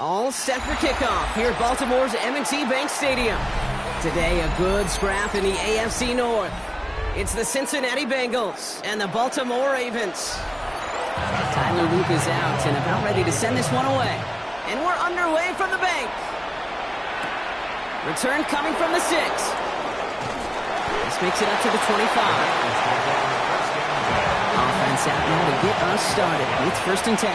All set for kickoff here at Baltimore's M&T Bank Stadium. Today, a good scrap in the AFC North. It's the Cincinnati Bengals and the Baltimore Ravens. Tyler Luke is out and about ready to send this one away. And we're underway from the bank. Return coming from the 6. This makes it up to the 25. Offense out now to get us started. It's 1st and 10.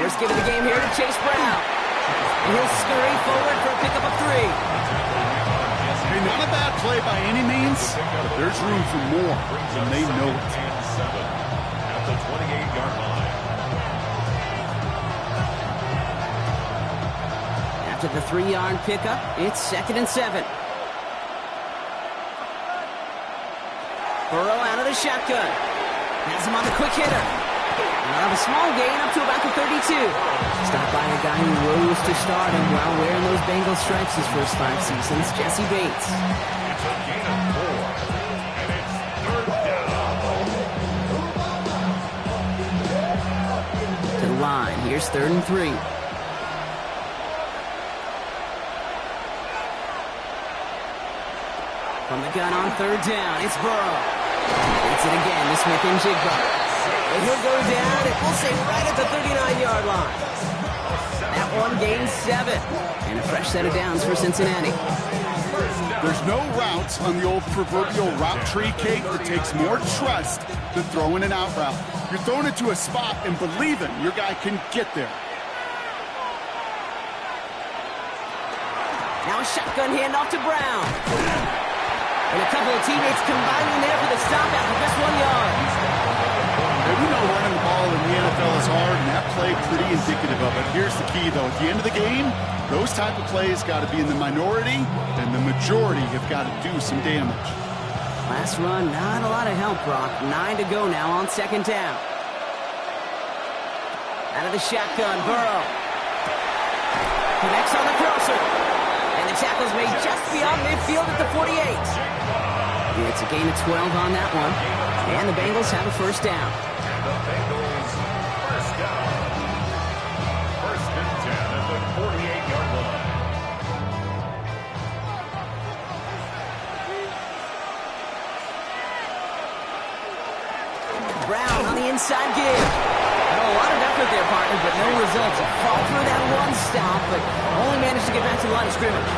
First give of the game here to Chase Brown. And he'll scurry forward for a pickup of 3. Hey, not a bad play by any means, but there's room for more, and they know it. At the 28-yard line. After the 3-yard pickup, it's 2nd and 7. Burrow out of the shotgun. Has him on the quick hitter. Now a small gain up to about the 32. Stopped by a guy who rose to stardom while wearing those Bengals stripes his first 5 seasons, Jesse Bates. It's a gain of 4, and it's 3rd down. To the line, here's 3rd and 3. From the gun on 3rd down, it's Burrow. It's it again to Smith-Njigba. And he'll go down, and we'll say right at the 39-yard line. That one gains 7. And a fresh set of downs for Cincinnati. There's no routes on the old proverbial route tree, Kate, that takes more trust than throwing an out route. You're throwing it to a spot and believing your guy can get there. Now a shotgun handoff to Brown. And a couple of teammates combining there for the stop after just 1 yard. We know running the ball in the NFL is hard, and that play pretty indicative of it. Here's the key, though. At the end of the game, those type of plays got to be in the minority, and the majority have got to do some damage. Last run, not a lot of help, Brock. 9 to go now on 2nd down. Out of the shotgun, Burrow. Connects on the crosser. And the tackle's made just beyond midfield at the 48. It's a gain of 12 on that one. And the Bengals have a 1st down. The Bengals, 1st down. 1st and 10 at the 48-yard line. Brown on the inside give. A lot of effort there, partner, but no results. A fall through that one stop, but only managed to get back to the line of scrimmage.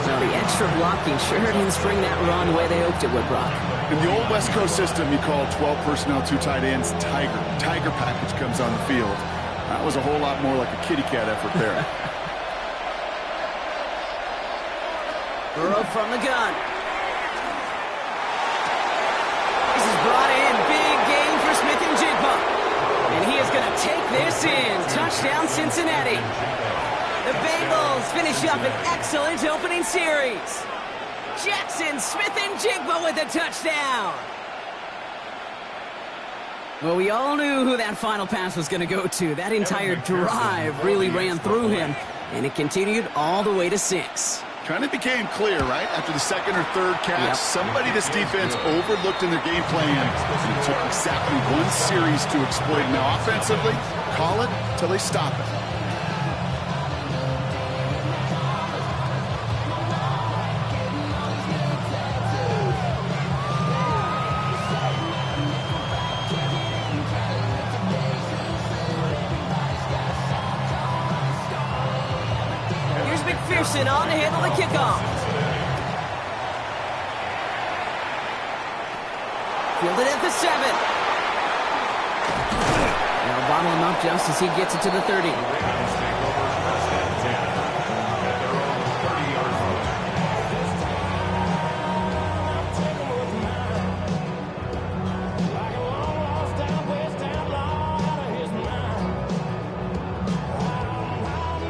So the extra blocking sure didn't spring that run the way they hoped it would, Brock. In the old West Coast system, you call 12 personnel, 2 tight ends, Tiger. Tiger package comes on the field. That was a whole lot more like a kitty cat effort there. Burrow from the gun. This is brought in. Big gain for Smith-Njigba. And he is going to take this in. Touchdown, Cincinnati. The Bengals finish up an excellent opening series. Jackson Smith-Njigba with a touchdown. Well, we all knew who that final pass was going to go to. That entire drive really ran through him, and it continued all the way to 6. Kind of became clear, right? After the 2nd or 3rd catch, somebody this defense overlooked in their game plan, and it took exactly 1 series to exploit. Now, offensively, call it till they stop it. McPherson on to handle the kickoff. Fielded at the 7. They'll bottle him up just as he gets it to the 30.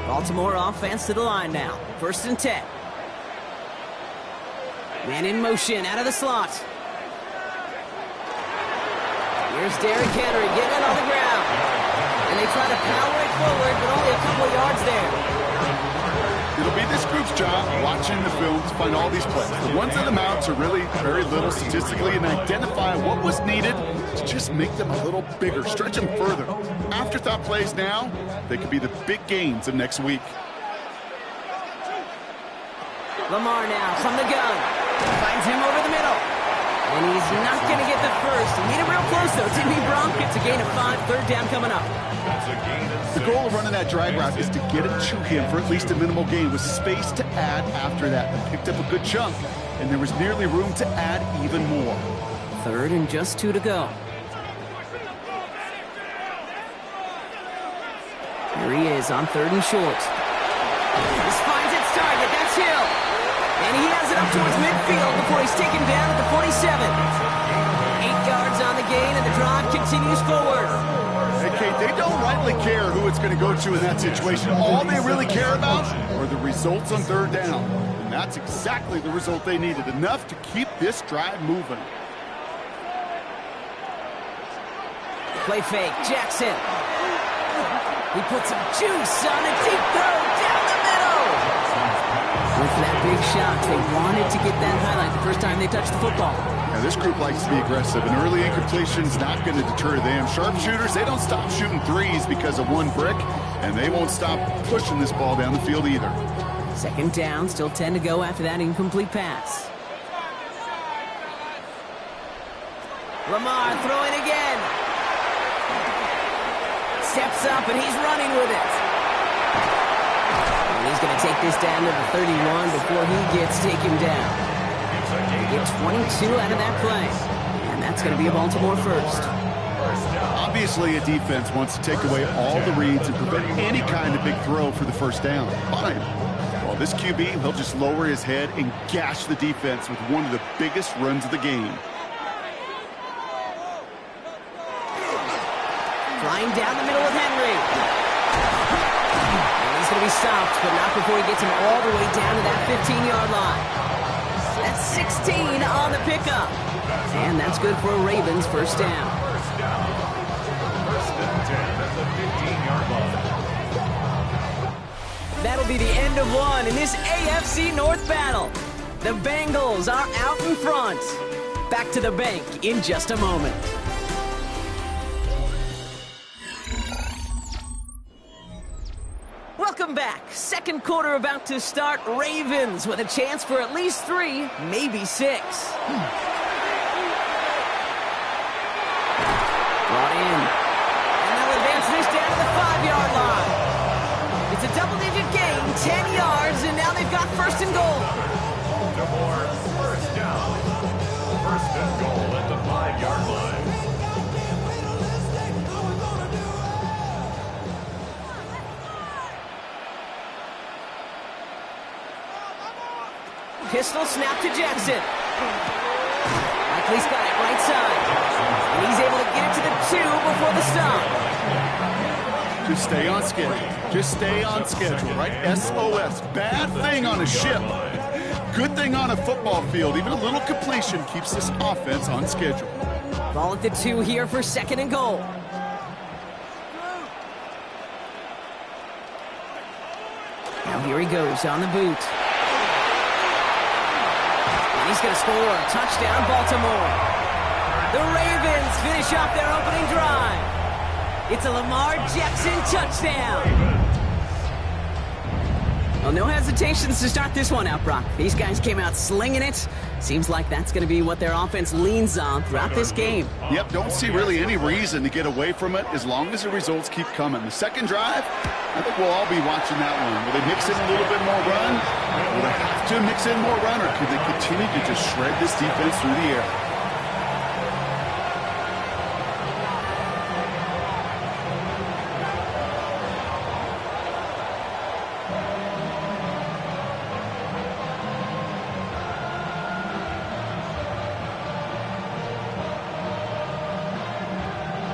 Baltimore offense to the line now. 1st and 10. Man in motion out of the slot. Here's Derrick Henry getting on the ground. And they try to power it forward, but only a couple of yards there. It'll be this group's job watching the film to find all these plays. The ones that amount to really very little statistically and identify what was needed to just make them a little bigger, stretch them further. Afterthought plays now, they could be the big gains of next week. Lamar now from the gun. Finds him over the middle. And he's not going to get the first. He made it real close, though, didn't he, Bronk? It's a gain of 5, third down coming up. The goal of running that drag route is to get it to him for at least a minimal gain with space to add after that. They picked up a good chunk, and there was nearly room to add even more. Third and just 2 to go. Here he is on 3rd and short. This finds its target. That's Hill. And he has it up towards midfield before he's taken down at the 47. 8 yards on the gain, and the drive continues forward. Hey, Kate, they don't rightly care who it's going to go to in that situation. All they really care about are the results on 3rd down. And that's exactly the result they needed, enough to keep this drive moving. Play fake, Jackson. He puts some juice on a deep throw down the middle. With that big shot, they wanted to get that highlight the first time they touched the football. Now, this group likes to be aggressive, and early incompletion's not going to deter them. Sharpshooters, they don't stop shooting threes because of one brick, and they won't stop pushing this ball down the field either. 2nd down, still 10 to go after that incomplete pass. Lamar throwing again. Steps up, and he's running with it. And he's going to take this down to the 31 before he gets taken down. Get 22 out of that play. And that's going to be a Baltimore first. Obviously, a defense wants to take away all the reads and prevent any kind of big throw for the 1st down. Fine. Well, this QB, he'll just lower his head and gash the defense with one of the biggest runs of the game. Flying down the middle with Henry. And he's going to be stopped, but not before he gets him all the way down to that 15-yard line. That's 16 on the pickup. And that's good for a Ravens 1st down. 1st and 10 at the 15-yard line. That'll be the end of one in this AFC North battle. The Bengals are out in front. Back to the bank in just a moment. Welcome back. 2nd quarter about to start. Ravens with a chance for at least 3, maybe 6. Brought in. And they'll advance this down to the 5-yard line. It's a double-digit gain, 10 yards, and now they've got 1st and goal. DeMore, 1st down. 1st and goal at the 5-yard line. Pistol snap to Jackson. Likely's got it right side. And he's able to get it to the 2 before the stop. Just stay on schedule. Just stay on schedule, right? SOS. Bad thing on a ship. Good thing on a football field. Even a little completion keeps this offense on schedule. Ball at the 2 here for 2nd and goal. Now here he goes on the boot. He's going to score a touchdown, Baltimore. The Ravens finish off their opening drive. It's a Lamar Jackson touchdown. Well, no hesitations to start this one out, Brock. These guys came out slinging it. Seems like that's going to be what their offense leans on throughout this game. Yep, don't see really any reason to get away from it as long as the results keep coming. The 2nd drive, I think we'll all be watching that one. Will they mix in a little bit more run? Will they have to mix in more run, or could they continue to just shred this defense through the air?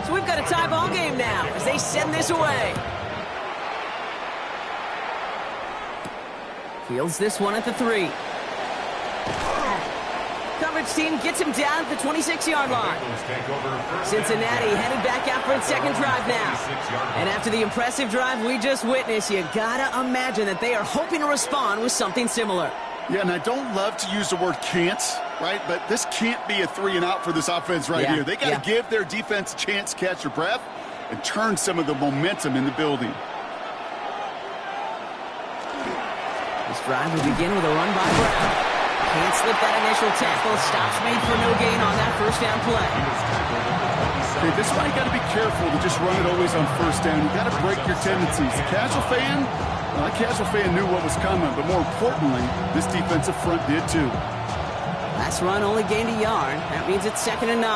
So we've got a tie ball game now as they send this away. Fields this one at the 3. Coverage coverage team gets him down at the 26-yard line. Cincinnati headed back out for its second drive now. And after the impressive drive we just witnessed, you gotta imagine that they are hoping to respond with something similar. Yeah, and I don't love to use the word can't, right? But this can't be a 3-and-out for this offense right here. They got to give their defense a chance to catch their breath and turn some of the momentum in the building. This drive will begin with a run by Brown. Can't slip that initial tackle. Stops made for no gain on that first down play. Okay, this is why you got to be careful to just run it always on first down. You got to break your tendencies. The casual fan, well, that casual fan knew what was coming, but more importantly, this defensive front did too. Last run only gained a yard. That means it's 2nd and 9.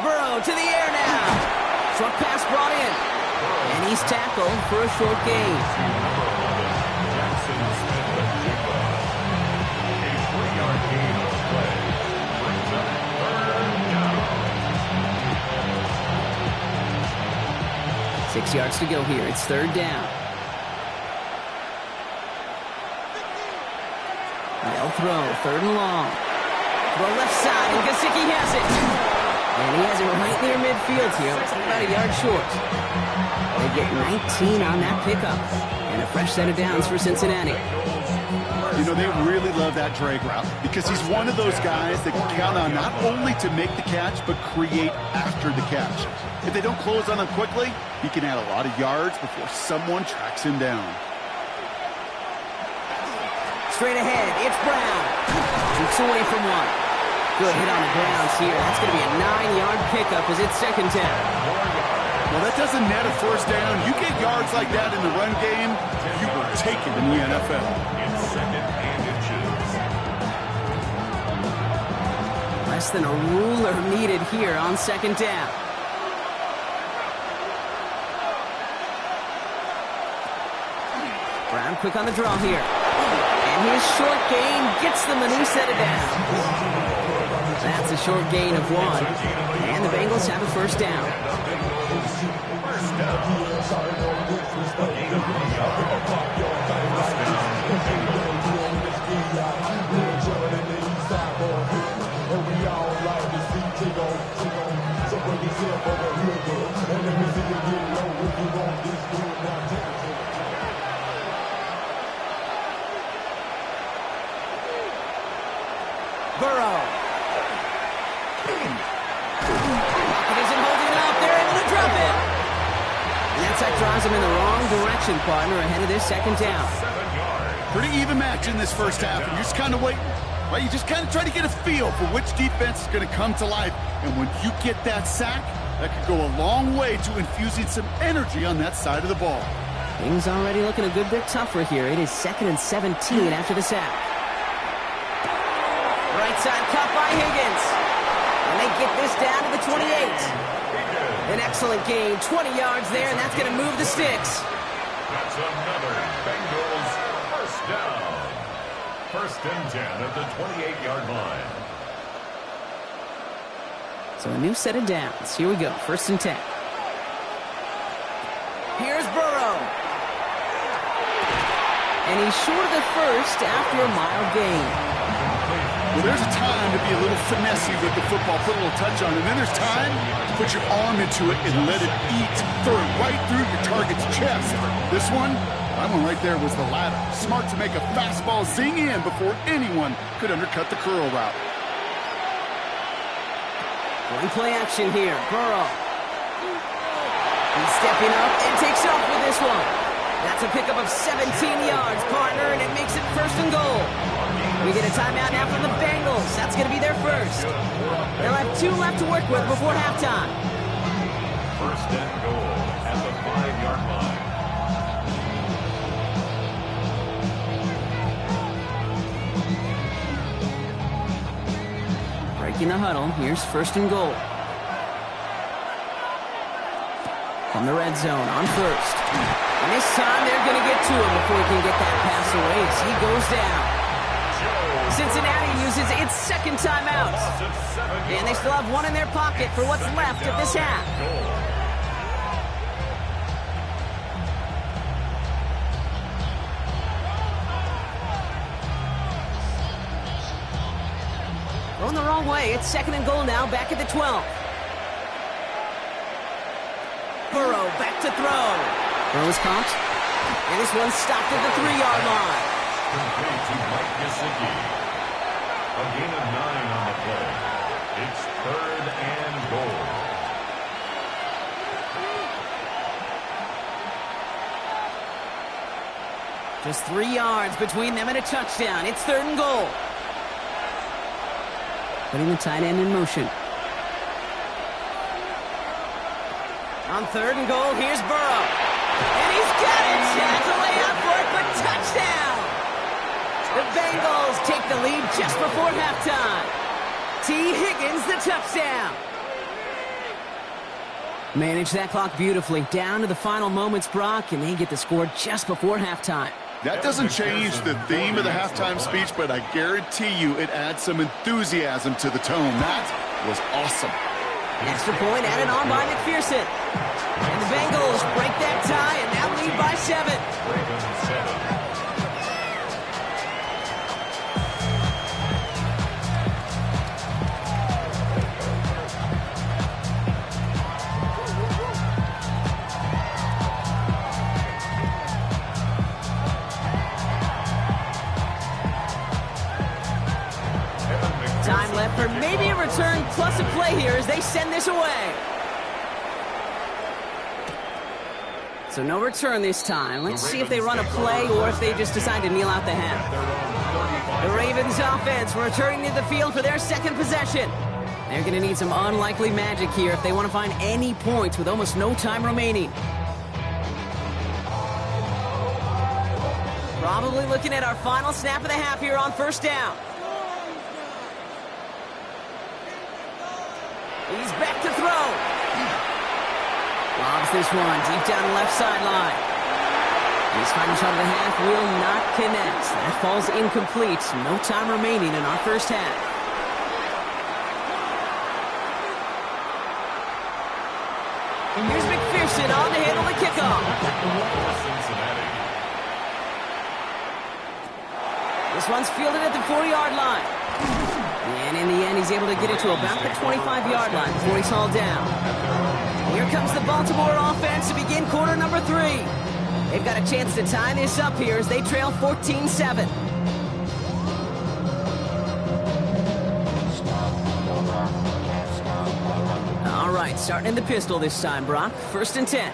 Burrow to the air now. Short pass brought in. And he's tackled for a short gain. Jackson Smith with the kickoff. A 3-yard gain on the play. Brings up 3rd down. 6 yards to go here. It's 3rd down. They'll throw. 3rd and long. Throw left side, and Gesicki has it. And he has it right near midfield here. It's about a yard short. They get 19 on that pickup. And a fresh set of downs for Cincinnati. You know, they really love that drag route because he's one of those guys that can count on not only to make the catch, but create after the catch. If they don't close on him quickly, he can add a lot of yards before someone tracks him down. Straight ahead, it's Brown. Shoots away from one. Good hit on the grounds here. That's going to be a 9-yard pickup as it's 2nd down. Well, that doesn't net a first down. You get yards like that in the run game, you will take it in the NFL. It's 2nd and inches. Less than a ruler needed here on 2nd down. Brown quick on the draw here. And his short gain gets them a new set of downs. That's a short gain of 1. And the Bengals have a first down. Burrow. Pocket isn't holding up. They're able to drop it. And that drives them in the wrong direction, partner, ahead of this 2nd down. 7 yards. Pretty even match in this first half, and you're just kind of waiting. Right? You just kind of try to get a feel for which defense is going to come to life. And when you get that sack, that could go a long way to infusing some energy on that side of the ball. Things already looking a good bit tougher here. It is 2nd and 17 after the sack. Right side cut by Higgins. And they get this down to the 28. An excellent gain, 20 yards there, and that's going to move the sticks. That's another Bengals first down. 1st and 10 at the 28-yard line. So a new set of downs. Here we go, 1st and 10. Here's Burrow. And he's short of the first after a mild gain. Well, there's a time to be a little finessey with the football, put a little touch on it, and then there's time to put your arm into it and let it eat through, right through your target's chest. This one, that one right there was the latter. Smart to make a fastball zing in before anyone could undercut the curl route. One play action here, Burrow. He's stepping up and takes off with this one. That's a pickup of 17 yards, partner, and it makes it 1st and goal. We get a timeout now from the Bengals. That's going to be their first. They'll have 2 left to work with before halftime. 1st and goal at the 5-yard line. Breaking the huddle. Here's 1st and goal. From the red zone on 1st. And this time they're going to get to him before he can get that pass away as he goes down. Cincinnati uses its 2nd timeout. And they still have 1 in their pocket for what's left of this half. Going the wrong way. It's 2nd and goal now, back at the 12. Burrow back to throw. Burrow's caught. And this one's stopped at the 3-yard line. Complete to Mike Gesicki. A gain of 9 on the play. It's 3rd and goal. Just 3 yards between them and a touchdown. It's 3rd and goal. Putting the tight end in motion. On 3rd and goal, here's Burrow. And he's got it! Chance to lay up for it, but touchdown! The Bengals take the lead just before halftime. T. Higgins, the touchdown. Manage that clock beautifully. Down to the final moments, Brock, and they get the score just before halftime. That doesn't change the theme of the halftime speech, but I guarantee you it adds some enthusiasm to the tone. That was awesome. Extra point added on by McPherson. And the Bengals break that tie and now lead by 7. Ravens 7. Time left for maybe a return plus a play here as they send this away. So no return this time. Let's see if they run a play or if they just decide to kneel out the half. The Ravens offense returning to the field for their 2nd possession. They're going to need some unlikely magic here if they want to find any points with almost no time remaining. Probably looking at our final snap of the half here on 1st down. He's back to throw. Lobs this one deep down the left sideline. His final shot of the half will not connect. That falls incomplete. No time remaining in our 1st half. And here's McPherson on to handle the kickoff. Cincinnati. This one's fielded at the 4-yard line. And in the end, he's able to get it to about the 25-yard line before he's hauled down. Here comes the Baltimore offense to begin quarter number 3. They've got a chance to tie this up here as they trail 14-7. All right, starting in the pistol this time, Brock. 1st and 10.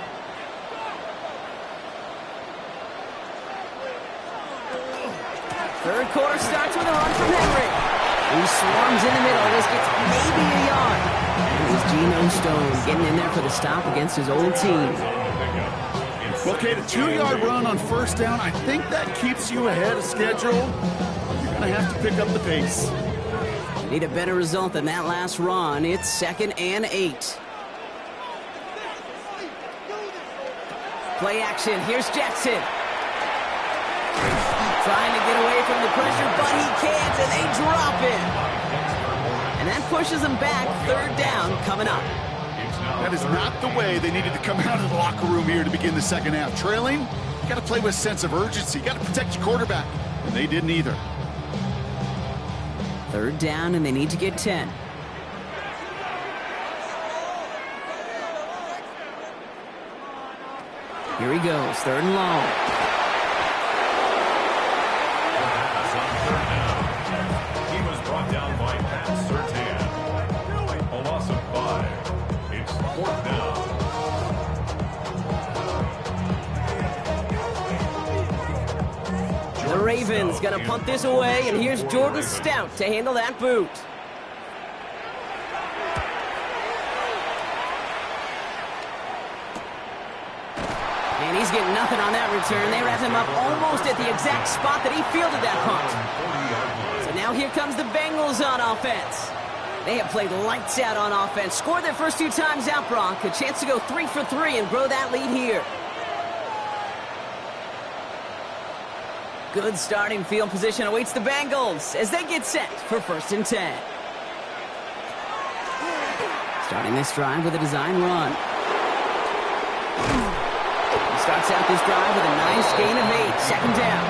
Third quarter starts with a run from Henry. He swarms in the middle. This gets maybe a yard. And it was Geno Stone getting in there for the stop against his old team. Well, Kate, a 2-yard run on 1st down, I think that keeps you ahead of schedule. You're going to have to pick up the pace. Need a better result than that last run. It's 2nd and 8. Play action. Here's Jackson. Trying to get away from the pressure, but he can't, and they drop him. And that pushes them back. 3rd down coming up. That is not the way they needed to come out of the locker room here to begin the 2nd half. Trailing, you got to play with a sense of urgency. You got to protect your quarterback, and they didn't either. 3rd down, and they need to get 10. Here he goes, 3rd and long. He was brought down by Pat Surtain. A loss of 5. It's 4th down. The Ravens going to punt this away, and here's Jordan Stout to handle that boot. And he's getting nothing on that return. They wrap him up almost at the exact spot that he fielded that punt. So now here comes the Bengals on offense. They have played lights out on offense. Scored their first 2 times out, Brock. A chance to go 3 for 3 and grow that lead here. Good starting field position awaits the Bengals as they get set for 1st and 10. Starting this drive with a design run. He starts out this drive with a nice gain of 8. 2nd down.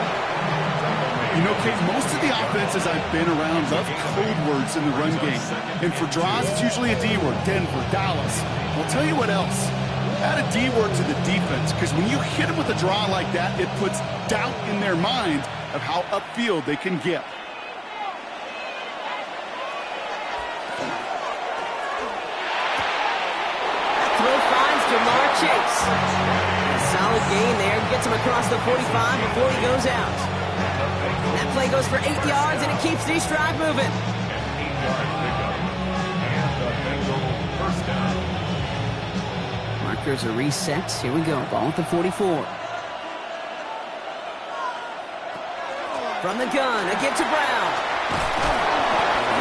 You know, Kate, most of the offenses I've been around love code words in the run game. And for draws, it's usually a D word. Denver, Dallas. I'll tell you what else. Add a D word to the defense, because when you hit them with a draw like that, it puts doubt in their mind of how upfield they can get. Throw finds Jamar Chase. A solid gain there. Gets him across the 45 before he goes out. That play goes for 8 yards, and it keeps these drive moving. An 8-yard pickup. And the Bengals first down. Markers are reset. Here we go. Ball at the 44. From the gun, again to Brown.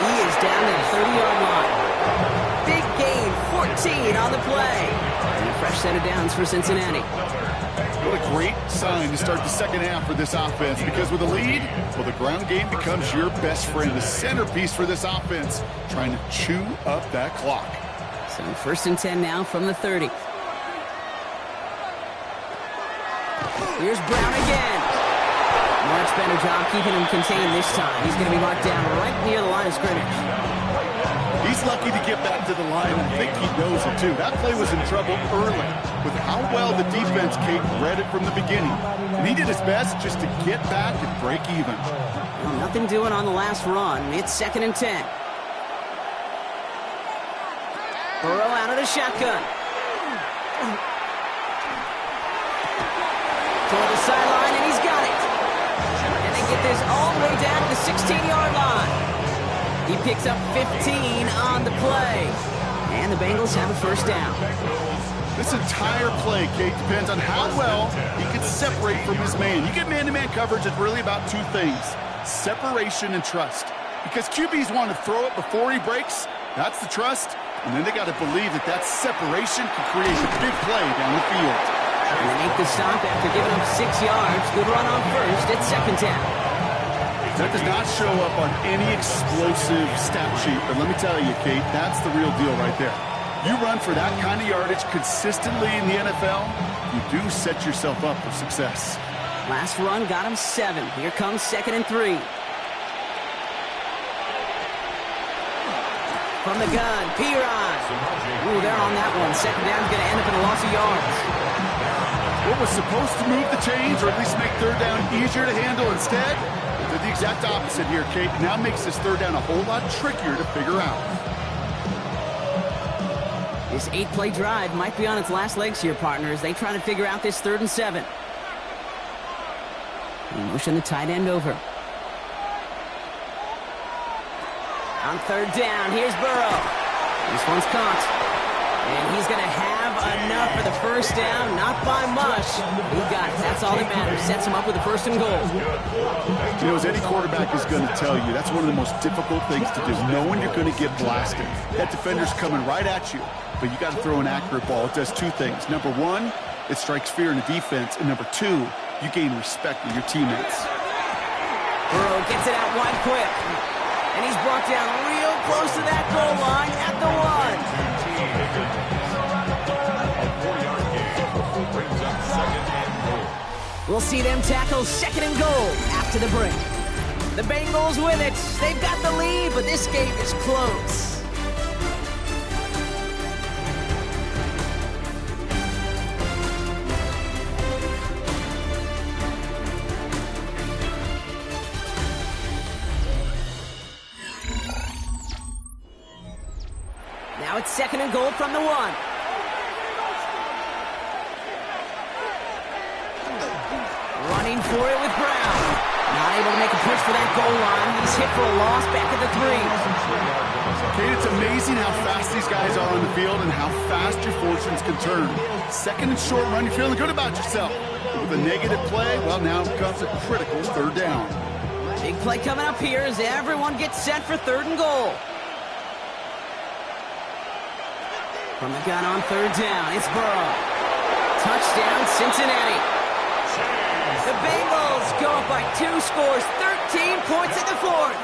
He is down to the 30-yard line. Big gain, 14 on the play. And a fresh set of downs for Cincinnati. What a great sign to start the second half for this offense, because with a lead, well, the ground game becomes your best friend, the centerpiece for this offense, trying to chew up that clock. So 1st and 10 now from the 30. Here's Brown again. Much better job keeping him contained this time. He's going to be marked down right near the line of scrimmage. He's lucky to get back to the line. I think he knows it, too. That play was in trouble early with how well the defense, Kate, read it from the beginning. And he did his best just to get back and break even. Well, nothing doing on the last run. It's 2nd and 10. Burrow out of the shotgun. Toward the sideline, and he's got it. And they get this all the way down to the 16-yard line. He picks up 15 on the play. And the Bengals have a first down. This entire play, Kate, depends on how well he can separate from his man. You get man-to-man coverage, it's really about two things: separation and trust. Because QBs want to throw it before he breaks. That's the trust. And then they got to believe that that separation can create a big play down the field. And they make the stop after giving up 6 yards. Good run on first. It's 2nd down. That does not show up on any explosive stat sheet. But let me tell you, Kate, that's the real deal right there. You run for that kind of yardage consistently in the NFL, you do set yourself up for success. Last run got him 7. Here comes 2nd and 3. From the gun, Piron. Ooh, they're on that one. 2nd down's going to end up in a loss of yards. What was supposed to move the chains, or at least make 3rd down easier to handle, instead did the exact opposite here, Kate. Now makes this 3rd down a whole lot trickier to figure out. This 8-play drive might be on its last legs here, partners. They try to figure out this 3rd and 7. They motion the tight end over. On 3rd down, here's Burrow. This one's caught. And he's going to have enough for the first down. Not by much. He got it. That's all that matters. Sets him up with a 1st and goal. You know, as any quarterback is going to tell you, that's one of the most difficult things to do, knowing you're going to get blasted. That defender's coming right at you, but you got to throw an accurate ball. It does 2 things. Number 1, it strikes fear in the defense. And number 2, you gain respect with your teammates. Burrow gets it out wide quick. And he's brought down real close to that goal line at the 1. We'll see them tackle 2nd and goal after the break. The Bengals with it. They've got the lead, but this game is close. Now it's 2nd and goal from the 1. Running for it with Brown. Not able to make a push for that goal line. He's hit for a loss back at the 3. Kate, it's amazing how fast these guys are on the field and how fast your fortunes can turn. 2nd and short run, you're feeling good about yourself. But with a negative play, well, now comes a critical 3rd down. Big play coming up here as everyone gets set for 3rd and goal. From the gun on 3rd down, it's Burrow. Touchdown, Cincinnati. The Bengals go up by 2 scores, 13 points in the 4th.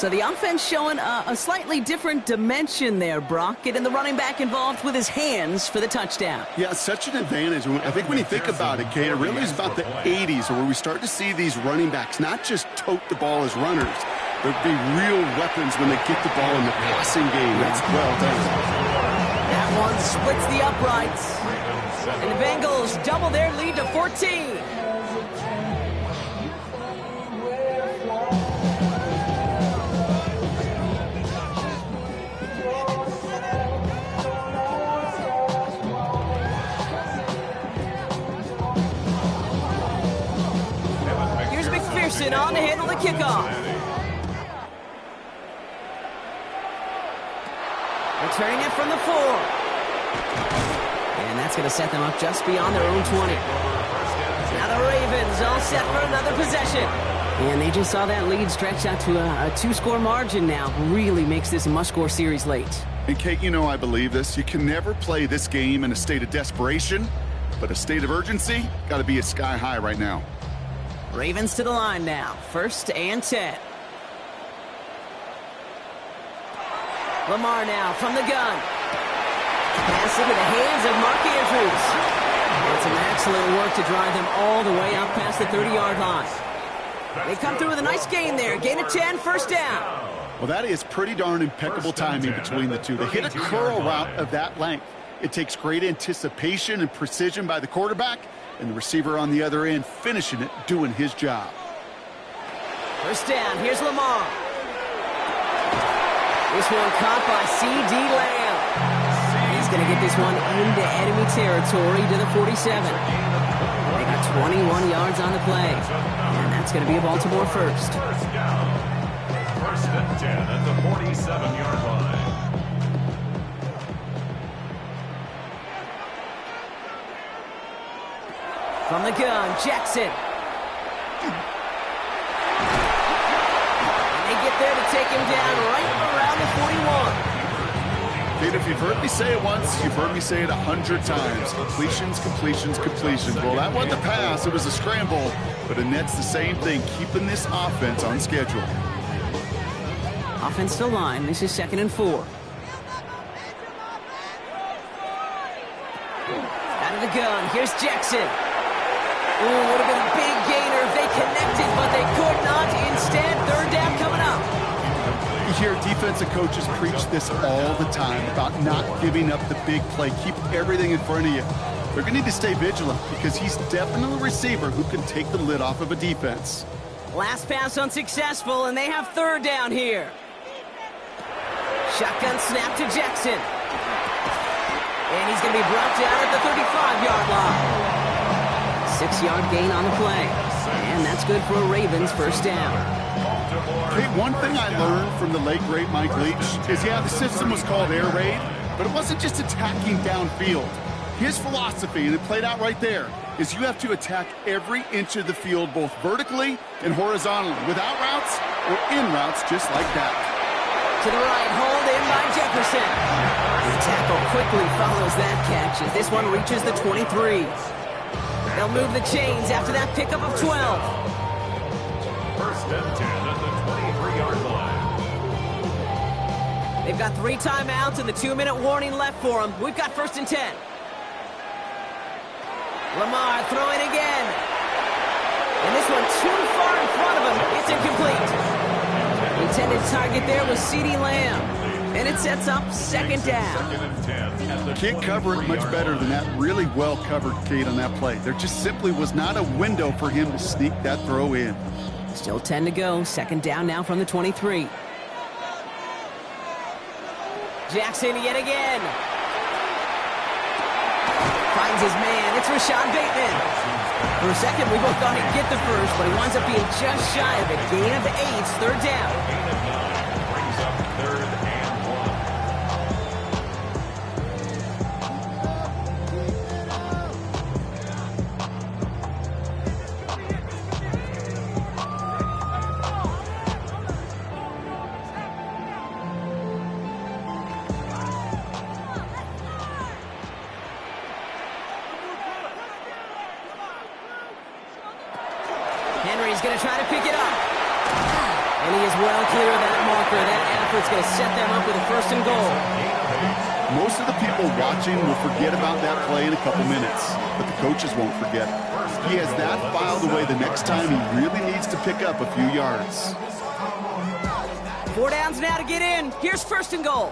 So the offense showing a slightly different dimension there, Brock. Getting the running back involved with his hands for the touchdown. Yeah, such an advantage. I think when you think about it, Kate, it really is about the 80s where we start to see these running backs not just tote the ball as runners, but be real weapons when they get the ball in the passing game. That's well done. That one splits the uprights. And the Bengals double their lead to 14. On to handle the kickoff. Returning it from the 4. And that's going to set them up just beyond their own 20. Now the Ravens all set for another possession. And they just saw that lead stretch out to a 2-score margin now. Really makes this a must-score series late. And Kate, you know I believe this. You can never play this game in a state of desperation, but a state of urgency got to be a sky high right now. Ravens to the line now. 1st and 10. Lamar now from the gun. Pass into the hands of Mark Andrews. And some excellent work to drive them all the way up past the 30-yard line. They come through with a nice gain there. Gain of 10, 1st down. Well, that is pretty darn impeccable timing between the two. They hit a curl route of that length. It takes great anticipation and precision by the quarterback, and the receiver on the other end finishing it, doing his job. 1st down, here's Lamar. This one caught by C.D. Lamb. He's going to get this one into enemy territory to the 47. They got 21 yards on the play, and that's going to be a Baltimore first. 1st and 10 at the 47-yard line. From the gun, Jackson. And they get there to take him down right around the 41. Kate, if you've heard me say it once, you've heard me say it 100 times. Completions, completions, completions. Well, that wasn't a pass. It was a scramble. But Annette's the same thing, keeping this offense on schedule. Offense to line. This is 2nd and 4. Out of the gun. Here's Jackson. Ooh, would have been a big gainer if they connected, but they could not. Instead, 3rd down coming up. You hear defensive coaches preach this all the time about not giving up the big play. Keep everything in front of you. They're going to need to stay vigilant because he's definitely a receiver who can take the lid off of a defense. Last pass unsuccessful, and they have 3rd down here. Shotgun snap to Jackson. And he's going to be brought down at the 35-yard line. 6-yard gain on the play. And that's good for a Ravens 1st down. Hey, one thing I learned from the late, great Mike Leach is, yeah, the system was called air raid, but it wasn't just attacking downfield. His philosophy, and it played out right there, is you have to attack every inch of the field, both vertically and horizontally, without routes or in routes just like that. To the right, hold in by Jefferson. The tackle quickly follows that catch as this one reaches the 23. They'll move the chains after that pickup of 12. 1st and 10 at the 23-yard line. They've got 3 timeouts and the 2-minute warning left for them. We've got 1st and 10. Lamar throwing again. And this one too far in front of him. It's incomplete. The intended target there was C.D. Lamb. And it sets up 2nd down. Can't cover it much better than that. Really well covered, Kate, on that play. There just simply was not a window for him to sneak that throw in. Still 10 to go. 2nd down now from the 23. Jackson yet again. Finds his man. It's Rashad Bateman. For a second, we both thought he'd get the first, but he winds up being just shy of it. Gain of 8, 3rd down. Brings up 3rd and 1. Henry's going to try to pick it up. And he is well clear of that marker. That effort's going to set them up with a 1st and goal. Most of the people watching will forget about that play in a couple minutes, but the coaches won't forget. He has that filed away the next time he really needs to pick up a few yards. 4 downs now to get in. Here's 1st and goal.